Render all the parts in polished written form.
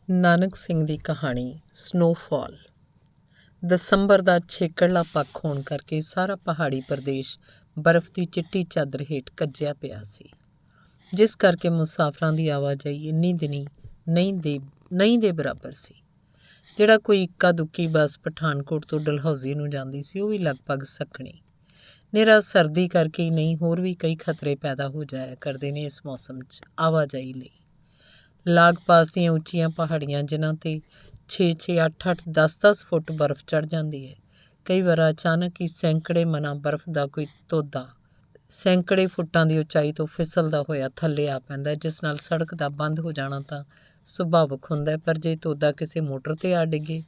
ਨਾਨਕ ਸਿੰਘ ਦੀ ਕਹਾਣੀ ਸਨੋਫਾਲ। ਦਸੰਬਰ ਦਾ ਛੇਕੜਲਾ ਪੱਖ ਹੋਣ ਕਰਕੇ ਸਾਰਾ ਪਹਾੜੀ ਪ੍ਰਦੇਸ਼ ਬਰਫ਼ ਦੀ ਚਿੱਟੀ ਚਾਦਰ ਹੇਠ ਕੱਜਿਆ ਪਿਆ ਸੀ, ਜਿਸ ਕਰਕੇ ਮੁਸਾਫਰਾਂ ਦੀ ਆਵਾਜਾਈ ਇੰਨੀ ਦਿਨੀ ਨਹੀਂ ਦੇ ਬਰਾਬਰ ਸੀ। ਜਿਹੜਾ ਕੋਈ ਇੱਕਾ ਦੁੱਕੀ ਬੱਸ ਪਠਾਨਕੋਟ ਤੋਂ ਡਲਹੌਜ਼ੀ ਨੂੰ ਜਾਂਦੀ ਸੀ, ਉਹ ਵੀ ਲਗਭਗ ਸੱਖਣੀ। ਨਿਰਾ ਸਰਦੀ ਕਰਕੇ ਹੀ ਨਹੀਂ, ਹੋਰ ਵੀ ਕਈ ਖਤਰੇ ਪੈਦਾ ਹੋ ਜਾਇਆ ਕਰਦੇ ਨੇ ਇਸ ਮੌਸਮ 'ਚ ਆਵਾਜਾਈ ਲਈ। ਲਾਗ ਪਾਸ ਦੀਆਂ ਉੱਚੀਆਂ ਪਹਾੜੀਆਂ, ਜਿਨ੍ਹਾਂ 'ਤੇ 6-6, 8-8, 10-10 ਫੁੱਟ ਬਰਫ਼ ਚੜ੍ਹ ਜਾਂਦੀ ਹੈ। ਕਈ ਵਾਰ ਅਚਾਨਕ ਹੀ ਸੈਂਕੜੇ ਮਣਾ ਬਰਫ਼ ਦਾ ਕੋਈ ਤੋਦਾ ਸੈਂਕੜੇ ਫੁੱਟਾਂ ਦੀ ਉਚਾਈ ਤੋਂ ਫਿਸਲਦਾ ਹੋਇਆ ਥੱਲੇ ਆ ਪੈਂਦਾ, ਜਿਸ ਨਾਲ ਸੜਕ ਦਾ ਬੰਦ ਹੋ ਜਾਣਾ ਤਾਂ ਸੁਭਾਵਕ ਹੁੰਦਾ। ਪਰ ਜੇ ਤੋਦਾ ਕਿਸੇ ਮੋਟਰ 'ਤੇ ਆ ਡਿੱਗੇ,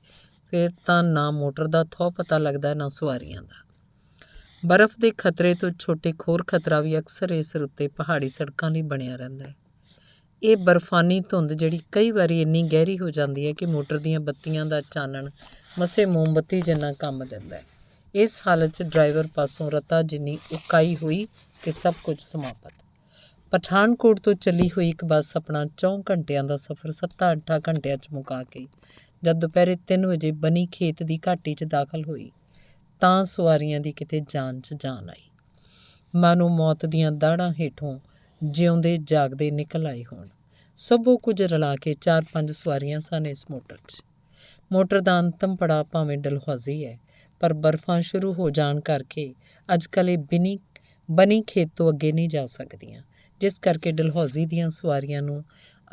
ਫਿਰ ਤਾਂ ਨਾ ਮੋਟਰ ਦਾ ਥਹੁ ਪਤਾ ਲੱਗਦਾ, ਨਾ ਸਵਾਰੀਆਂ ਦਾ। ਬਰਫ਼ ਦੇ ਖਤਰੇ ਤੋਂ ਛੋਟੇ ਇੱਕ ਹੋਰ ਖਤਰਾ ਵੀ ਅਕਸਰ ਇਸ ਰੁੱਤੇ ਪਹਾੜੀ ਸੜਕਾਂ ਲਈ ਬਣਿਆ ਰਹਿੰਦਾ ਹੈ। ਇਹ ਬਰਫਾਨੀ ਧੁੰਦ, ਜਿਹੜੀ ਕਈ ਵਾਰੀ ਇੰਨੀ ਗਹਿਰੀ ਹੋ ਜਾਂਦੀ ਹੈ ਕਿ ਮੋਟਰ ਦੀਆਂ ਬੱਤੀਆਂ ਦਾ ਚਾਨਣ ਮਸੇ ਮੋਮਬੱਤੀ ਜਿੰਨਾ ਕੰਮ ਦਿੰਦਾ ਹੈ। ਇਸ ਹਾਲਤ 'ਚ ਡਰਾਈਵਰ ਪਾਸੋਂ ਰਤਾ ਜਿੰਨੀ ਉਕਾਈ ਹੋਈ ਕਿ ਸਭ ਕੁਝ ਸਮਾਪਤ। ਪਠਾਨਕੋਟ ਤੋਂ ਚੱਲੀ ਹੋਈ ਇੱਕ ਬੱਸ ਆਪਣਾ 4 ਘੰਟਿਆਂ ਦਾ ਸਫ਼ਰ 7-8 ਘੰਟਿਆਂ 'ਚ ਮੁਕਾ ਕੇ ਜਦ ਦੁਪਹਿਰੇ 3 ਵਜੇ ਬਨੀ ਖੇਤ ਦੀ ਘਾਟੀ 'ਚ ਦਾਖਲ ਹੋਈ, ਤਾਂ ਸਵਾਰੀਆਂ ਦੀ ਕਿਤੇ ਜਾਨ 'ਚ ਜਾਨ ਆਈ, ਮਾਨੋ ਮੌਤ ਦੀਆਂ ਦਾੜ੍ਹਾਂ ਹੇਠੋਂ ਜਿਉਂਦੇ ਜਾਗਦੇ ਨਿਕਲ ਆਏ ਹੋਣ। ਸਭੋ ਕੁਝ ਰਲਾ ਕੇ 4-5 ਸਵਾਰੀਆਂ ਸਨ ਇਸ ਮੋਟਰ 'ਚ। ਮੋਟਰ ਦਾ ਅੰਤਮ ਪੜਾਅ ਭਾਵੇਂ ਡਲਹੌਜ਼ੀ ਹੈ, ਪਰ ਬਰਫਾਂ ਸ਼ੁਰੂ ਹੋ ਜਾਣ ਕਰਕੇ ਅੱਜ ਕੱਲ੍ਹ ਇਹ ਬਨੀ ਖੇਤ ਤੋਂ ਅੱਗੇ ਨਹੀਂ ਜਾ ਸਕਦੀਆਂ, ਜਿਸ ਕਰਕੇ ਡਲਹੌਜ਼ੀ ਦੀਆਂ ਸਵਾਰੀਆਂ ਨੂੰ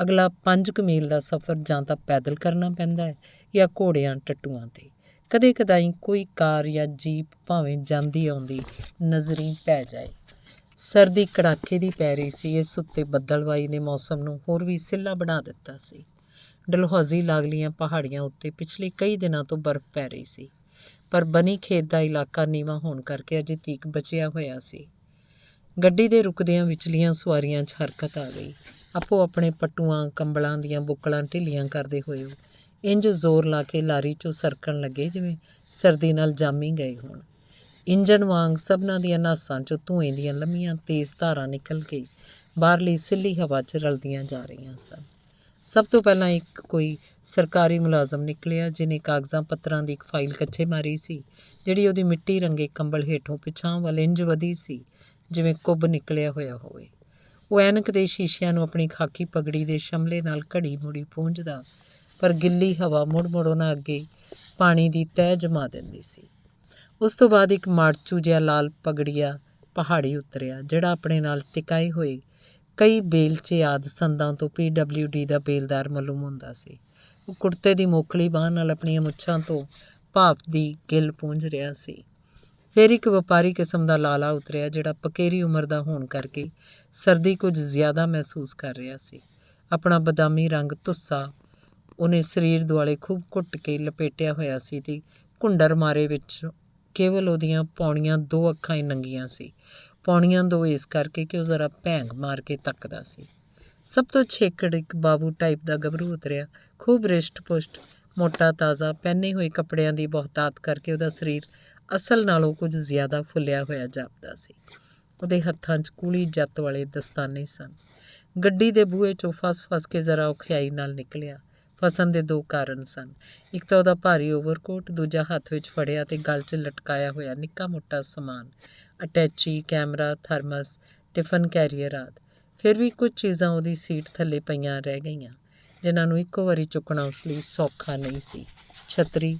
ਅਗਲਾ 5 ਮੀਲ ਦਾ ਸਫ਼ਰ ਜਾਂ ਤਾਂ ਪੈਦਲ ਕਰਨਾ ਪੈਂਦਾ ਹੈ ਜਾਂ ਘੋੜਿਆਂ ਟੱਟੂਆਂ 'ਤੇ। ਕਦੇ ਕਦਾਈ ਕੋਈ ਕਾਰ ਜਾਂ ਜੀਪ ਭਾਵੇਂ ਜਾਂਦੀ ਆਉਂਦੀ ਨਜ਼ਰੀ ਪੈ ਜਾਏ। ਸਰਦੀ ਕੜਾਕੇ ਦੀ ਪੈ ਰਹੀ ਸੀ। ਇਸ ਉੱਤੇ ਬੱਦਲਵਾਈ ਨੇ ਮੌਸਮ ਨੂੰ ਹੋਰ ਵੀ ਸਿੱਲਾ ਬਣਾ ਦਿੱਤਾ ਸੀ। ਡਲਹੌਜ਼ੀ ਲਾਗਲੀਆਂ ਪਹਾੜੀਆਂ ਉੱਤੇ ਪਿਛਲੇ ਕਈ ਦਿਨਾਂ ਤੋਂ ਬਰਫ਼ ਪੈ ਰਹੀ ਸੀ, ਪਰ ਬਨੀ ਖੇਤ ਦਾ ਇਲਾਕਾ ਨੀਵਾਂ ਹੋਣ ਕਰਕੇ ਅਜੇ ਤੀਕ ਬਚਿਆ ਹੋਇਆ ਸੀ। ਗੱਡੀ ਦੇ ਰੁਕਦਿਆਂ ਵਿਚਲੀਆਂ ਸਵਾਰੀਆਂ 'ਚ ਹਰਕਤ ਆ ਗਈ। ਆਪੋ ਆਪਣੇ ਪੱਟੂਆਂ ਕੰਬਲਾਂ ਦੀਆਂ ਬੁੱਕਲਾਂ ਢਿੱਲੀਆਂ ਕਰਦੇ ਹੋਏ ਉਹ ਇੰਜ ਜ਼ੋਰ ਲਾ ਕੇ ਲਾਰੀ 'ਚੋਂ ਸਰਕਣ ਲੱਗੇ ਜਿਵੇਂ ਸਰਦੀ ਨਾਲ ਜਾਮੀ ਗਏ ਹੋਣ। ਇੰਜਣ ਵਾਂਗ ਸਭਨਾਂ ਦੀਆਂ ਨਾਸਾਂ 'ਚੋਂ ਧੂੰਏਂ ਦੀਆਂ ਲੰਮੀਆਂ ਤੇਜ਼ ਧਾਰਾਂ ਨਿਕਲ ਕੇ ਬਾਹਰਲੀ ਸਿੱਲੀ ਹਵਾ 'ਚ ਰਲਦੀਆਂ ਜਾ ਰਹੀਆਂ ਸਨ। ਸਭ ਤੋਂ ਪਹਿਲਾਂ ਇੱਕ ਕੋਈ ਸਰਕਾਰੀ ਮੁਲਾਜ਼ਮ ਨਿਕਲਿਆ, ਜਿਹਨੇ ਕਾਗਜ਼ਾਂ ਪੱਤਰਾਂ ਦੀ ਇੱਕ ਫਾਈਲ ਕੱਛੇ ਮਾਰੀ ਸੀ, ਜਿਹੜੀ ਉਹਦੀ ਮਿੱਟੀ ਰੰਗੇ ਕੰਬਲ ਹੇਠੋਂ ਪਿਛਾਂਹ ਵੱਲ ਇੰਜ ਵਧੀ ਸੀ ਜਿਵੇਂ ਕੁੱਬ ਨਿਕਲਿਆ ਹੋਇਆ ਹੋਵੇ। ਉਹ ਐਨਕ ਦੇ ਸ਼ੀਸ਼ਿਆਂ ਨੂੰ ਆਪਣੀ ਖਾਕੀ ਪਗੜੀ ਦੇ ਸ਼ਮਲੇ ਨਾਲ ਘੜੀ ਮੁੜੀ ਪੂੰਝਦਾ, ਪਰ ਗਿੱਲੀ ਹਵਾ ਮੁੜ ਉਹਨਾਂ ਅੱਗੇ ਪਾਣੀ ਦੀ ਤਹਿ ਜਮਾ ਦਿੰਦੀ ਸੀ। ਉਸ ਤੋਂ ਬਾਅਦ ਇੱਕ ਮਾੜਚੂ ਜਿਹਾ ਲਾਲ ਪਗੜੀਆ ਪਹਾੜੀ ਉਤਰਿਆ, ਜਿਹੜਾ ਆਪਣੇ ਨਾਲ ਟਿਕਾਏ ਹੋਏ ਕਈ ਬੇਲਚੇ ਆਦਿ ਸੰਦਾਂ ਤੋਂ PWD ਦਾ ਬੇਲਦਾਰ ਮਾਲੂਮ ਹੁੰਦਾ ਸੀ। ਉਹ ਕੁੜਤੇ ਦੀ ਮੋਖਲੀ ਬਾਂਹ ਨਾਲ ਆਪਣੀਆਂ ਮੁੱਛਾਂ ਤੋਂ ਭਾਫ਼ ਦੀ ਗਿੱਲ ਪੂੰਝ ਰਿਹਾ ਸੀ। ਫਿਰ ਇੱਕ ਵਪਾਰੀ ਕਿਸਮ ਦਾ ਲਾਲਾ ਉਤਰਿਆ, ਜਿਹੜਾ ਪਕੇਰੀ ਉਮਰ ਦਾ ਹੋਣ ਕਰਕੇ ਸਰਦੀ ਕੁਝ ਜ਼ਿਆਦਾ ਮਹਿਸੂਸ ਕਰ ਰਿਹਾ ਸੀ। ਆਪਣਾ ਬਦਾਮੀ ਰੰਗ ਧੁੱਸਾ ਉਹਨੇ ਸਰੀਰ ਦੁਆਲੇ ਖੂਬ ਘੁੱਟ ਕੇ ਲਪੇਟਿਆ ਹੋਇਆ ਸੀ ਤੇ ਘੁੰਡਰ ਮਾਰੇ ਵਿੱਚ ਕੇਵਲ ਉਹਦੀਆਂ ਪੌਣੀਆਂ 2 ਅੱਖਾਂ ਹੀ ਨੰਗੀਆਂ ਸੀ। ਪੌਣੀਆਂ 2 ਇਸ ਕਰਕੇ ਕਿ ਉਹ ਜ਼ਰਾ ਭੈਂਗ ਮਾਰ ਕੇ ਤੱਕਦਾ ਸੀ। ਸਭ ਤੋਂ ਛੇਕੜ ਇੱਕ ਬਾਬੂ ਟਾਈਪ ਦਾ ਗੱਭਰੂ ਉਤਰਿਆ, ਖੂਬ ਰਿਸ਼ਟ ਪੁਸ਼ਟ, ਮੋਟਾ ਤਾਜ਼ਾ, ਪਹਿਨੇ ਹੋਏ ਕੱਪੜਿਆਂ ਦੀ ਬਹੁਤਾਤ ਕਰਕੇ ਉਹਦਾ ਸਰੀਰ ਅਸਲ ਨਾਲੋਂ ਕੁਝ ਜ਼ਿਆਦਾ ਫੁੱਲਿਆ ਹੋਇਆ ਜਾਪਦਾ ਸੀ। ਉਹਦੇ ਹੱਥਾਂ 'ਚ ਕੂਲੀ ਜੱਤ ਵਾਲੇ ਦਸਤਾਨੇ ਸਨ। ਗੱਡੀ ਦੇ ਬੂਹੇ 'ਚੋਂ ਫਸ ਕੇ ਜ਼ਰਾ ਔਖਿਆਈ ਨਾਲ ਨਿਕਲਿਆ। ਫਸਣ ਦੇ 2 ਕਾਰਨ ਸਨ। ਇੱਕ ਤਾਂ ਉਹਦਾ ਭਾਰੀ ਓਵਰਕੋਟ, ਦੂਜਾ ਹੱਥ ਵਿੱਚ ਫੜਿਆ ਤੇ ਗਲ 'ਚ ਲਟਕਾਇਆ ਹੋਇਆ ਨਿੱਕਾ ਮੋਟਾ ਸਮਾਨ, attache, camera, thermos, tiffin carrier ਆਦਿ। ਫਿਰ ਵੀ ਕੁਝ ਚੀਜ਼ਾਂ ਉਹਦੀ ਸੀਟ ਥੱਲੇ ਪਈਆਂ ਰਹਿ ਗਈਆਂ, ਜਿਨ੍ਹਾਂ ਨੂੰ ਇੱਕੋ ਵਾਰੀ ਚੁੱਕਣਾ ਉਸ ਲਈ ਸੌਖਾ ਨਹੀਂ ਸੀ। ਛਤਰੀ,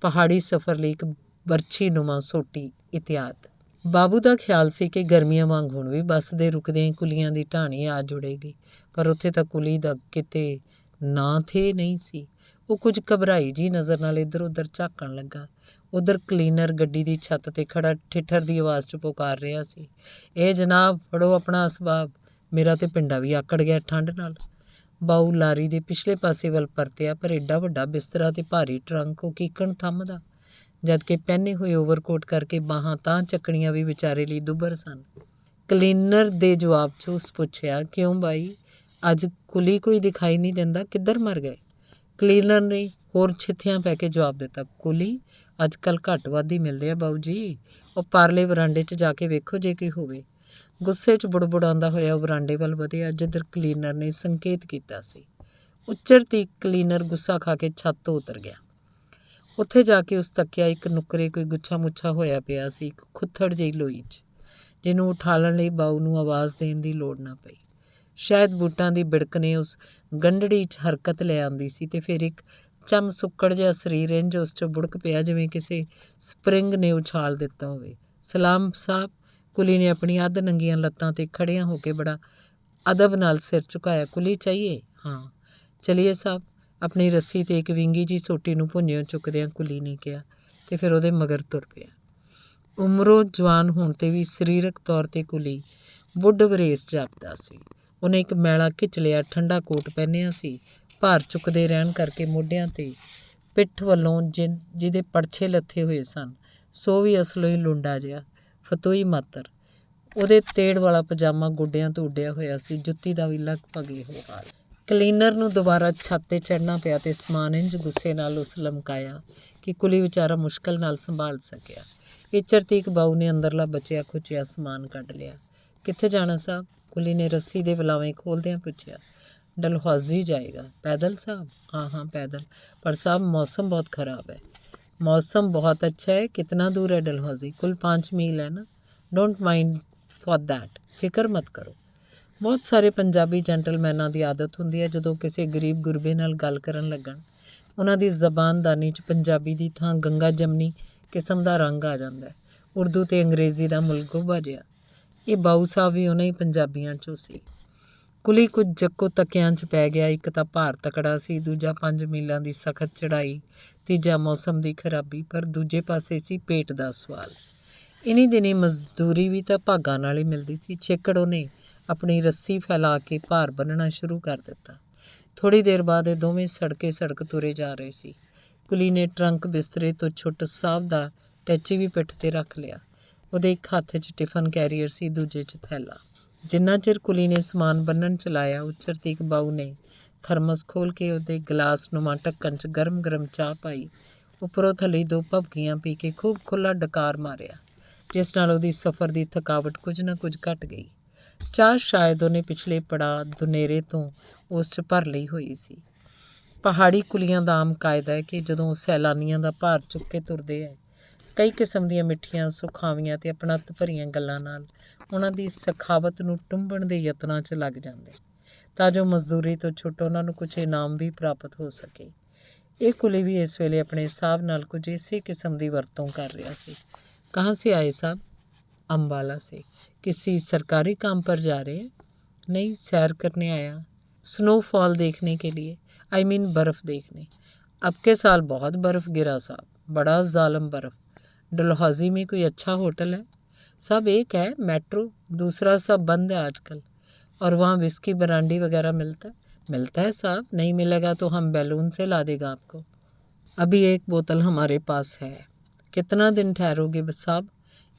ਪਹਾੜੀ ਸਫ਼ਰ ਲਈ ਇੱਕ ਬਰਛੀ-ਨੁਮਾ ਸੋਟੀ ਇਤਿਆਦਿ। ਬਾਬੂ ਦਾ ਖਿਆਲ ਸੀ ਕਿ ਗਰਮੀਆਂ ਵਾਂਗ ਹੁਣ ਵੀ ਬੱਸ ਦੇ ਰੁਕਦਿਆਂ ਹੀ ਕੁਲੀਆਂ ਦੀ ਢਾਣੀ ਆ ਜੁੜੇਗੀ, ਪਰ ਉੱਥੇ ਤਾਂ ਕੁਲੀ ਦਾ ਕਿਤੇ ਨਾਂ ਥੇ ਨਹੀਂ ਸੀ। ਉਹ ਕੁਝ ਘਬਰਾਈ ਜਿਹੀ ਨਜ਼ਰ ਨਾਲ ਇੱਧਰ ਉੱਧਰ ਝਾਕਣ ਲੱਗਾ। ਉੱਧਰ ਕਲੀਨਰ ਗੱਡੀ ਦੀ ਛੱਤ 'ਤੇ ਖੜ੍ਹਾ ਠਿੱਠਰ ਦੀ ਆਵਾਜ਼ 'ਚ ਪੁਕਾਰ ਰਿਹਾ ਸੀ, "ਇਹ ਜਨਾਬ, ਫੜੋ ਆਪਣਾ ਅਸਬਾਬ, ਮੇਰਾ ਤੇ ਪਿੰਡਾ ਵੀ ਆਕੜ ਗਿਆ ਠੰਡ ਨਾਲ।" ਬਾਊ ਲਾਰੀ ਦੇ ਪਿਛਲੇ ਪਾਸੇ ਵੱਲ ਪਰਤਿਆ, ਪਰ ਏਡਾ ਵੱਡਾ ਬਿਸਤਰਾ ਤੇ ਭਾਰੀ ਟਰੰਕ ਉਹ ਕੀਕਣ ਥੰਮਦਾ, ਜਦਕਿ ਪਹਿਨੇ ਹੋਏ ਓਵਰਕੋਟ ਕਰਕੇ ਬਾਹਾਂ ਤਾਂ ਚੱਕਣੀਆਂ ਵੀ ਵਿਚਾਰੇ ਲਈ ਦੁੱਭਰ ਸਨ। ਕਲੀਨਰ ਦੇ ਜਵਾਬ 'ਚ ਉਸ ਪੁੱਛਿਆ, "ਕਿਉਂ ਬਾਈ, ਅੱਜ ਕੁਲੀ ਕੋਈ ਦਿਖਾਈ ਨਹੀਂ ਦਿੰਦਾ, ਕਿੱਧਰ ਮਰ ਗਏ?" ਕਲੀਨਰ ਨੇ ਹੋਰ ਛਿੱਥਿਆਂ ਪੈ ਕੇ ਜਵਾਬ ਦਿੱਤਾ, "ਕੁਲੀ ਅੱਜ ਕੱਲ੍ਹ ਘੱਟ ਵੱਧ ਹੀ ਮਿਲਦੇ ਆ ਬਾਊ ਜੀ, ਉਹ ਪਾਰਲੇ ਵਰਾਂਡੇ 'ਚ ਜਾ ਕੇ ਵੇਖੋ ਜੇ ਕੋਈ ਹੋਵੇ।" ਗੁੱਸੇ 'ਚ ਬੁੜਬੁੜਾਉਂਦਾ ਹੋਇਆ ਉਹ ਵਰਾਂਡੇ ਵੱਲ ਵਧਿਆ, ਜਿੱਧਰ ਕਲੀਨਰ ਨੇ ਸੰਕੇਤ ਕੀਤਾ ਸੀ। ਉੱਚਰ ਤੀ ਕਲੀਨਰ ਗੁੱਸਾ ਖਾ ਕੇ ਛੱਤ ਤੋਂ ਉਤਰ ਗਿਆ। ਉੱਥੇ ਜਾ ਕੇ ਉਸ ਤੱਕਿਆ ਇੱਕ ਨੁੱਕਰੇ ਕੋਈ ਗੁੱਛਾ ਮੁੱਛਾ ਹੋਇਆ ਪਿਆ ਸੀ, ਇੱਕ ਖੁੱਥੜ ਜਿਹੀ ਲੋਈ 'ਚ, ਜਿਹਨੂੰ ਉਠਾਲਣ ਲਈ ਬਾਊ ਨੂੰ ਆਵਾਜ਼ ਦੇਣ ਦੀ ਲੋੜ ਨਾ ਪਈ। ਸ਼ਾਇਦ ਬੂਟਾਂ ਦੀ ਬਿੜਕ ਨੇ ਉਸ ਗੰਢੜੀ 'ਚ ਹਰਕਤ ਲੈ ਆਂਦੀ ਸੀ ਤੇ ਫਿਰ ਇੱਕ ਚਮ ਸੁੱਕੜ ਜਿਹਾ ਸਰੀਰ ਇੰਝ ਉਸ 'ਚੋਂ ਬੁੜਕ ਪਿਆ ਜਿਵੇਂ ਕਿਸੇ ਸਪਰਿੰਗ ਨੇ ਉਛਾਲ ਦਿੱਤਾ ਹੋਵੇ। ਸਲਾਮ ਸਾਹਿਬ। ਕੁਲੀ ਨੇ ਆਪਣੀ ਅੱਧ ਨੰਗੀਆਂ ਲੱਤਾਂ 'ਤੇ ਖੜ੍ਹਿਆਂ ਹੋ ਕੇ ਬੜਾ ਅਦਬ ਨਾਲ ਸਿਰ ਝੁਕਾਇਆ। ਕੁਲੀ ਚਾਹੀਏ? ਹਾਂ। ਚਲੀਏ ਸਾਹਿਬ। ਆਪਣੀ ਰੱਸੀ 'ਤੇ ਇੱਕ ਵਿੰਗੀ ਜੀ ਸੋਟੀ ਨੂੰ ਭੁੰਜਿਓਂ ਚੁੱਕਦਿਆਂ ਕੁਲੀ ਨੇ ਕਿਹਾ ਤੇ ਫਿਰ ਉਹਦੇ ਮਗਰ ਤੁਰ ਪਿਆ। ਉਮਰੋਂ ਜਵਾਨ ਹੋਣ 'ਤੇ ਵੀ ਸਰੀਰਕ ਤੌਰ 'ਤੇ ਕੁਲੀ ਬੁੱਢ ਵਰੇਸ ਜਾਪਦਾ ਸੀ। ਉਹਨੇ ਇੱਕ ਮੈਲਾ ਖਿਚਲਿਆ ਠੰਡਾ ਕੋਟ ਪਹਿਨਿਆ ਸੀ, ਭਾਰ ਚੁੱਕਦੇ ਰਹਿਣ ਕਰਕੇ ਮੋਢਿਆਂ 'ਤੇ ਪਿੱਠ ਵੱਲੋਂ ਜਿਹਦੇ ਪੜਛੇ ਲੱਥੇ ਹੋਏ ਸਨ, ਸੋ ਵੀ ਅਸਲੋਂ ਹੀ ਲੁੰਡਾ ਜਿਹਾ, ਫਤੂਈ ਮਾਤਰ। ਉਹਦੇ ਤੇੜ ਵਾਲਾ ਪਜਾਮਾ ਗੋਡਿਆਂ ਤੋਂ ਉੱਡਿਆ ਹੋਇਆ ਸੀ, ਜੁੱਤੀ ਦਾ ਵੀ ਲਗਭਗ ਇਹੋ ਹਾਲ। ਕਲੀਨਰ ਨੂੰ ਦੁਬਾਰਾ ਛੱਤ 'ਤੇ ਚੜ੍ਹਨਾ ਪਿਆ ਤੇ ਸਮਾਨ ਇੰਝ ਗੁੱਸੇ ਨਾਲ ਉਸ ਲਮਕਾਇਆ ਕਿ ਕੁਲੀ ਵਿਚਾਰਾ ਮੁਸ਼ਕਲ ਨਾਲ ਸੰਭਾਲ ਸਕਿਆ। ਇਹ ਚਰਤੀਕ ਬਾਊ ਨੇ ਅੰਦਰਲਾ ਬਚਿਆ ਖੁਚਿਆ ਸਮਾਨ ਕੱਢ ਲਿਆ। ਕਿੱਥੇ ਜਾਣਾ ਸਾਹਿਬ? ਕੁਲੀ ਨੇ ਰੱਸੀ ਦੇ ਵਲਾਵੇਂ ਖੋਲ੍ਹਦਿਆਂ ਪੁੱਛਿਆ। ਡਲਹੌਜ਼ੀ ਜਾਏਗਾ। ਪੈਦਲ ਸਾਹਿਬ? हाँ हाँ पैदल। पर साहब मौसम बहुत ख़राब है। मौसम बहुत अच्छा है। कितना दूर है डलहौजी? कुल 5 मील है ना। Don't mind for that. ਫਿਕਰ ਮਤ ਕਰੋ। ਬਹੁਤ ਸਾਰੇ ਪੰਜਾਬੀ ਜੈਂਟਲਮੈਨਾਂ ਦੀ ਆਦਤ ਹੁੰਦੀ ਹੈ ਜਦੋਂ ਕਿਸੇ ਗਰੀਬ ਗੁਰਬੇ ਨਾਲ ਗੱਲ ਕਰਨ ਲੱਗਣ, ਉਹਨਾਂ ਦੀ ਜ਼ਬਾਨਦਾਨੀ 'ਚ ਪੰਜਾਬੀ ਦੀ ਥਾਂ ਗੰਗਾ ਜਮਨੀ ਕਿਸਮ ਦਾ ਰੰਗ ਆ ਜਾਂਦਾ ਹੈ, ਉਰਦੂ ਅਤੇ ਅੰਗਰੇਜ਼ੀ ਦਾ ਮੁਲਗੋਬਾ ਜਿਹਾ। ਇਹ ਬਾਊ ਸਾਹਿਬ ਵੀ ਉਹਨਾਂ ਹੀ ਪੰਜਾਬੀਆਂ 'ਚੋਂ ਸੀ। ਕੁਲੀ ਕੁਝ ਜੱਕੋ ਤੱਕਿਆਂ 'ਚ ਪੈ ਗਿਆ। ਇੱਕ ਤਾਂ ਭਾਰ ਤਕੜਾ ਸੀ, ਦੂਜਾ 5 ਮੀਲਾਂ ਦੀ ਸਖਤ ਚੜ੍ਹਾਈ, ਤੀਜਾ ਮੌਸਮ ਦੀ ਖਰਾਬੀ, ਪਰ ਦੂਜੇ ਪਾਸੇ ਸੀ ਪੇਟ ਦਾ ਸਵਾਲ। ਇਨੀ ਦਿਨੀ ਮਜ਼ਦੂਰੀ ਵੀ ਤਾਂ ਭਾਗਾਂ ਨਾਲ ਹੀ ਮਿਲਦੀ ਸੀ। ਛੇਕੜ ਉਹਨੇ ਆਪਣੀ ਰੱਸੀ ਫੈਲਾ ਕੇ ਭਾਰ ਬੰਨ੍ਹਣਾ ਸ਼ੁਰੂ ਕਰ ਦਿੱਤਾ। ਥੋੜ੍ਹੀ ਦੇਰ ਬਾਅਦ ਇਹ ਦੋਵੇਂ ਸੜਕ ਤੁਰੇ ਜਾ ਰਹੇ ਸੀ। ਕੁਲੀ ਨੇ ਟਰੰਕ ਬਿਸਤਰੇ ਤੋਂ ਛੁੱਟ ਸਾਹਿਬ ਦਾ ਟੈਚੀ ਵੀ ਪਿੱਠ 'ਤੇ ਰੱਖ ਲਿਆ। ਉਹਦੇ ਇੱਕ ਹੱਥ 'ਚ ਟਿਫਨ ਕੈਰੀਅਰ ਸੀ, ਦੂਜੇ 'ਚ ਥੈਲਾ। ਜਿੰਨਾ ਚਿਰ ਕੁਲੀ ਨੇ ਸਮਾਨ ਬੰਨ੍ਹਣ ਚਲਾਇਆ, ਉੱਚਰਤੀਕ ਬਾਊ ਨੇ ਥਰਮਸ ਖੋਲ੍ਹ ਕੇ ਉਹਦੇ ਗਲਾਸ ਨੁਮਾ ਢੱਕਣ 'ਚ ਗਰਮ ਗਰਮ ਚਾਹ ਪਾਈ। ਉੱਪਰੋਂ ਥੱਲੇ 2 ਭਬਕੀਆਂ ਪੀ ਕੇ ਖੂਬ ਖੁੱਲ੍ਹਾ ਡਕਾਰ ਮਾਰਿਆ, ਜਿਸ ਨਾਲ ਉਹਦੀ ਸਫ਼ਰ ਦੀ ਥਕਾਵਟ ਕੁਝ ਨਾ ਕੁਝ ਘਟ ਗਈ। ਚਾਹ ਸ਼ਾਇਦ ਉਹਨੇ ਪਿਛਲੇ ਪੜਾਅ ਦੁਨੇਰੇ ਤੋਂ ਉਸ 'ਚ ਭਰ ਲਈ ਹੋਈ ਸੀ। ਪਹਾੜੀ ਕੁਲੀਆਂ ਦਾ ਆਮ ਕਾਇਦਾ ਹੈ ਕਿ ਜਦੋਂ ਉਹ ਸੈਲਾਨੀਆਂ ਦਾ ਭਾਰ ਚੁੱਕ ਕੇ ਤੁਰਦੇ ਹੈ, ਕਈ ਕਿਸਮ ਦੀਆਂ ਮਿੱਠੀਆਂ, ਸੁਖਾਵੀਆਂ ਅਤੇ ਅਪਣੱਤ ਭਰੀਆਂ ਗੱਲਾਂ ਨਾਲ ਉਹਨਾਂ ਦੀ ਸਖਾਵਤ ਨੂੰ ਟੁੰਬਣ ਦੇ ਯਤਨਾਂ 'ਚ ਲੱਗ ਜਾਂਦੇ, ਤਾਂ ਜੋ ਮਜ਼ਦੂਰੀ ਤੋਂ ਛੁੱਟ ਉਹਨਾਂ ਨੂੰ ਕੁਝ ਇਨਾਮ ਵੀ ਪ੍ਰਾਪਤ ਹੋ ਸਕੇ। ਇਹ ਕੁਲੀ ਵੀ ਇਸ ਵੇਲੇ ਆਪਣੇ ਹਿਸਾਬ ਨਾਲ ਕੁਝ ਇਸੇ ਕਿਸਮ ਦੀ ਵਰਤੋਂ ਕਰ ਰਿਹਾ ਸੀ। ਕਹਾਂ ਸੇ ਆਏ ਸਾहब? अम्बाला से। किसी सरकारी काम पर जा रहे हैं? नहीं, सैर करने आया। स्नोफॉल देखने के लिए? आई मीन बर्फ़ देखने। अब के साल बहुत बर्फ़ गिरा साहब, बड़ा ज़ालिम बर्फ़। डलहौजी में कोई अच्छा होटल है? सब एक है मेट्रो, दूसरा सब बंद है आजकल। और वहाँ विस्की ब्रांडी वगैरह मिलता है? मिलता है साहब, नहीं मिलेगा तो हम बैलून से ला देगा आपको। अभी एक बोतल हमारे पास है। कितना दिन ठहरोगे साहब?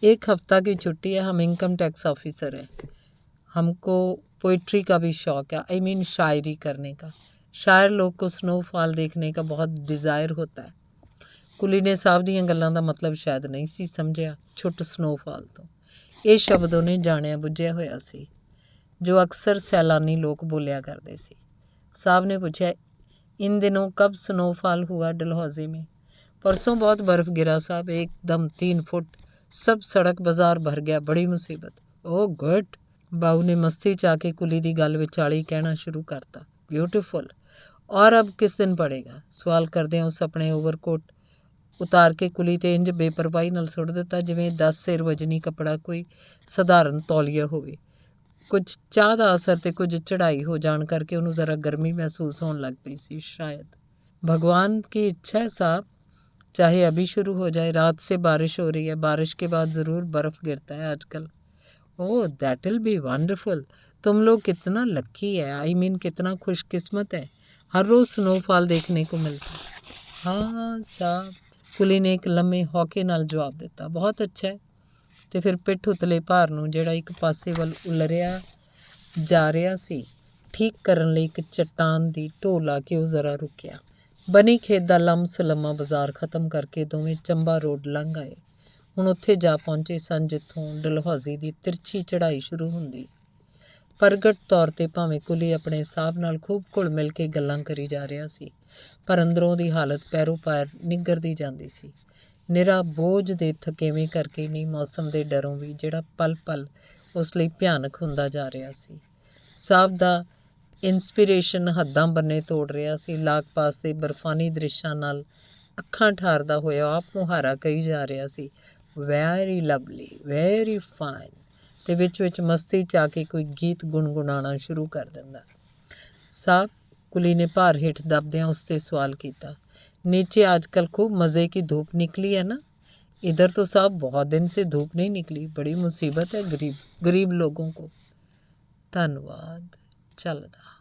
1 हफ्ता की छुट्टी है। हम इनकम टैक्स ऑफिसर हैं। हमको पोइट्री का भी शौक़ है, आई मीन शायरी करने का। शायर लोग को स्नोफॉल देखने का बहुत डिज़ायर होता है। ਕੁਲੀ ਨੇ ਸਾਹਿਬ ਦੀਆਂ ਗੱਲਾਂ ਦਾ ਮਤਲਬ ਸ਼ਾਇਦ ਨਹੀਂ ਸੀ ਸਮਝਿਆ। ਛੁੱਟ ਸਨੋਫਾਲ ਤੋਂ ਇਹ ਸ਼ਬਦ ਉਹਨੇ ਜਾਣਿਆ ਬੁੱਝਿਆ ਹੋਇਆ ਸੀ, ਜੋ ਅਕਸਰ ਸੈਲਾਨੀ ਲੋਕ ਬੋਲਿਆ ਕਰਦੇ ਸੀ। ਸਾਹਿਬ ਨੇ ਪੁੱਛਿਆ, इन दिनों कब स्नोफॉल हुआ डलहौजी में? परसों बहुत बर्फ़ गिरा साहब, एकदम 3 फुट। सब सड़क बाज़ार भर गया, बड़ी मुसीबत। Oh good. बाऊ ने मस्ती च आके कुली दी गल विचाली कहना शुरू करता। ब्यूटीफुल। और अब किस दिन पड़ेगा? सवाल करदे उस अपने ओवरकोट उतार के कुली ते इंज बेपरवाही नाल सुੱਟ ਦਿੱਤਾ ਜਿਵੇਂ 10 ਸਿਰ ਵਜਨੀ ਕੱਪੜਾ ਕੋਈ ਸਧਾਰਨ ਤੌਲੀਆ ਹੋਵੇ। ਕੁਝ ਚਾਹ ਦਾ ਅਸਰ ਤੇ ਕੁਝ ਚੜ੍ਹਾਈ ਹੋ ਜਾਣ ਕਰਕੇ ਉਹਨੂੰ ਜ਼ਰਾ ਗਰਮੀ महसूस होने लग पई सी। शायद भगवान की इच्छा है साहब, चाहे अभी शुरू हो जाए। रात से बारिश हो रही है, बारिश के बाद ज़रूर बर्फ़ गिरता है आजकल। Oh that will be wonderful. तुम लोग कितना लक्की है, आई मीन कितना खुशकिस्मत है, हर रोज़ स्नोफॉल देखने को मिलता है। हाँ साहब, ਕੁਲੀ ਨੇ ਇੱਕ ਲੰਮੇ ਹੌਕੇ ਨਾਲ ਜਵਾਬ ਦਿੱਤਾ। ਬਹੁਤ ਅੱਛਾ ਹੈ। ਅਤੇ ਫਿਰ ਪਿੱਠ ਉਤਲੇ ਭਾਰ ਨੂੰ ਜਿਹੜਾ ਇੱਕ ਪਾਸੇ ਵੱਲ ਉਲਰਿਆ ਜਾ ਰਿਹਾ ਸੀ, ਠੀਕ ਕਰਨ ਲਈ ਇੱਕ ਚੱਟਾਨ ਦੀ ਢੋਹ ਲਾ ਕੇ ਉਹ ਜ਼ਰਾ ਰੁਕਿਆ। ਬਨੀ ਖੇਤ ਦਾ ਲੰਮਾ ਬਾਜ਼ਾਰ ਖ਼ਤਮ ਕਰਕੇ ਦੋਵੇਂ ਚੰਬਾ ਰੋਡ ਲੰਘ ਆਏ। ਹੁਣ ਉੱਥੇ ਜਾ ਪਹੁੰਚੇ ਸਨ ਜਿੱਥੋਂ ਡਲਹੌਜ਼ੀ ਦੀ ਤਿਰਛੀ ਚੜ੍ਹਾਈ ਸ਼ੁਰੂ ਹੁੰਦੀ ਸੀ। ਪ੍ਰਗਟ ਤੌਰ 'ਤੇ ਭਾਵੇਂ ਕੁਲੀ ਆਪਣੇ ਹਿਸਾਬ ਨਾਲ ਖੂਬ ਘੁਲ ਮਿਲ ਕੇ ਗੱਲਾਂ ਕਰੀ ਜਾ ਰਿਹਾ ਸੀ, ਪਰ ਅੰਦਰੋਂ ਦੀ ਹਾਲਤ ਪੈਰੋਂ ਪੈਰ ਨਿੱਘਰਦੀ ਜਾਂਦੀ ਸੀ। ਨਿਰਾ ਬੋਝ ਦੇ ਥਕੇਵੇਂ ਕਰਕੇ ਨਹੀਂ, ਮੌਸਮ ਦੇ ਡਰੋਂ ਵੀ, ਜਿਹੜਾ ਪਲ ਪਲ ਉਸ ਲਈ ਭਿਆਨਕ ਹੁੰਦਾ ਜਾ ਰਿਹਾ ਸੀ। ਸਾਹਿਬ ਦਾ ਇੰਸਪੀਰੇਸ਼ਨ ਹੱਦਾਂ ਬੰਨੇ ਤੋੜ ਰਿਹਾ ਸੀ। ਲਾਗ ਪਾਸ ਦੇ ਬਰਫਾਨੀ ਦ੍ਰਿਸ਼ਾਂ ਨਾਲ ਅੱਖਾਂ ਠਾਰਦਾ ਹੋਇਆ ਆਪ ਮੁਹਾਰਾ ਕਹੀ ਜਾ ਰਿਹਾ ਸੀ, ਵੈਰੀ ਲਵਲੀ, ਵੈਰੀ ਫਾਈਨ, ਅਤੇ ਵਿੱਚ ਮਸਤੀ 'ਚ ਆ ਕੇ ਕੋਈ ਗੀਤ ਗੁਣਗੁਣਾਉਣਾ ਸ਼ੁਰੂ ਕਰ ਦਿੰਦਾ। ਸਾਹਿਬ, ਕੁਲੀ ਨੇ ਭਾਰ ਹੇਠ ਦੱਬਦਿਆਂ ਉਸ 'ਤੇ ਸਵਾਲ ਕੀਤਾ, नीचे आजकल खूब मज़े की धूप निकली है ना? इधर तो साहब बहुत दिन से धूप नहीं निकली, बड़ी मुसीबत है गरीब लोगों को। धन्यवाद। चलदा।